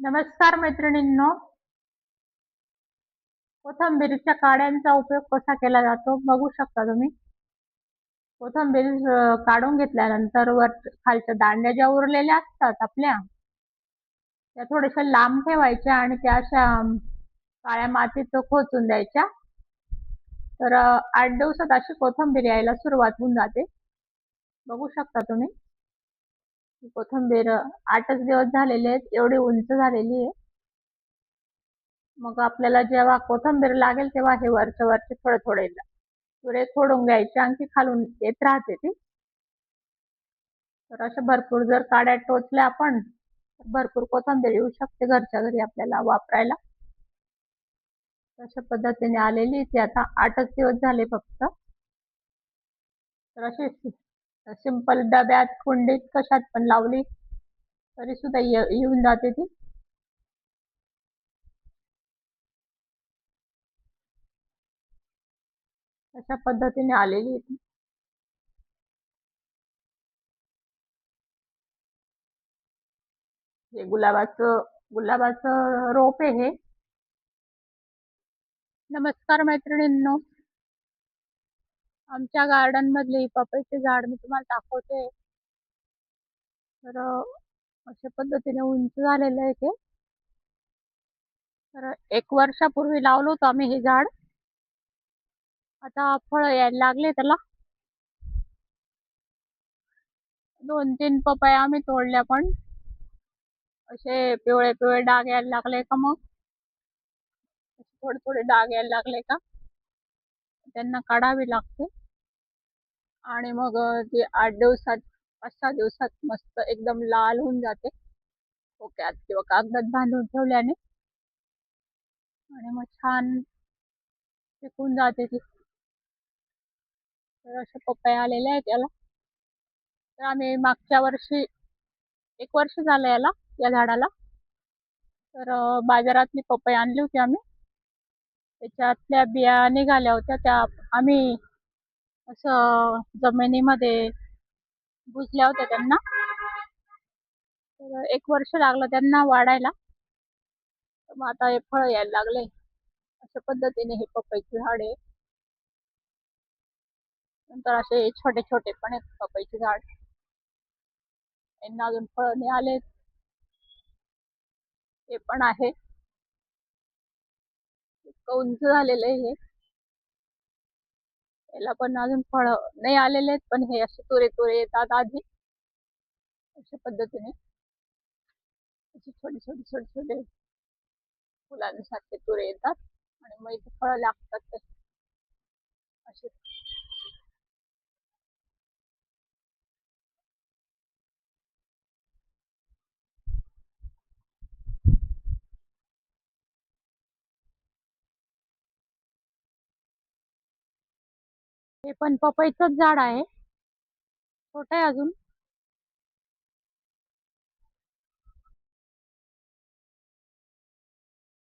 नमस्कार मैत्रिणींनो, कोथिंबीरीच्या काड्यांचा उपयोग कसा केला जातो बघू शकता तुम्ही. कोथिंबीर काढून घेतल्यानंतर खालच्या दांड्या ज्या उरलेल्या असतात आपल्या, त्या थोड्याशा लांब ठेवायच्या आणि त्या अशा काळ्या मातीत खोचून द्यायच्या. तर 8 दिवसात अशी कोथिंबीर यायला सुरुवात होऊन जाते. बघू शकता तुम्ही. कोथिंबीर 8च दिवस झालेले आहेत, एवढी उंच झालेली आहे. मग आपल्याला जेव्हा कोथिंबीर लागेल तेव्हा हे वरचे थोडे तुरे खोडून घ्यायचे, आणखी खालून येत राहते ती. तर अशा भरपूर जर काड्या टोचल्या आपण, भरपूर कोथिंबीर येऊ शकते घरच्या घरी आपल्याला वापरायला. अशा पद्धतीने आलेली ती आता 8च दिवस झाले फक्त. तर अशी सिंपल डब्यात, कुंडीत, कशात पण लावली तरी सुद्धा येऊन जाते ती. अशा पद्धतीने आलेली ती. हे गुलाबाचं रोप आहे हे. नमस्कार मैत्रिणींनो, आमच्या गार्डन मधले पपईचे झाड मी तुम्हाला दाखवते. तर अशा पद्धतीने उंच झालेलं आहे ते. तर 1 वर्षापूर्वी लावलं होतं आम्ही हे झाड. आता फळ यायला लागले त्याला. 2-3 पपया आम्ही तोडल्या, पण असे पिवळे डाग यायला लागले का, मग थोडे डाग यायला लागले का त्यांना काढावी लागते. आणि मग ते 8 दिवसात 5-6 दिवसात मस्त एकदम लाल होऊन जाते ओक्यात किंवा कागदात बांधून ठेवल्याने, आणि मग छान पिकून जाते ती. तर असे पपया आलेले आहेत याला. तर आम्ही मागच्या वर्षी 1 वर्ष झालं या झाडाला. तर बाजारातली पपई आणली होती आम्ही. त्याच्यातल्या बिया निघाल्या होत्या, त्या आम्ही असं जमिनीमध्ये बुजल्या होत्या त्यांना. तर 1 वर्ष लागलं त्यांना वाढायला. मग आता हे फळ यायला लागले. अशा पद्धतीने हे पपईचे झाड आहे. नंतर असे छोटे पण आहेत पपईचे झाड. यांना अजून फळ नाही आले, ते पण आहे. इतकं उंच झालेलं आहे हे. याला पण अजून फळ नाही आलेले आहेत, पण हे असे तुरे येतात आधी. अशा पद्धतीने असे छोटे फुलांसारखे तुरे येतात आणि मग इथे फळं लागतात ते असे. हे पण पपईचंच झाड आहे, छोटं आहे अजून.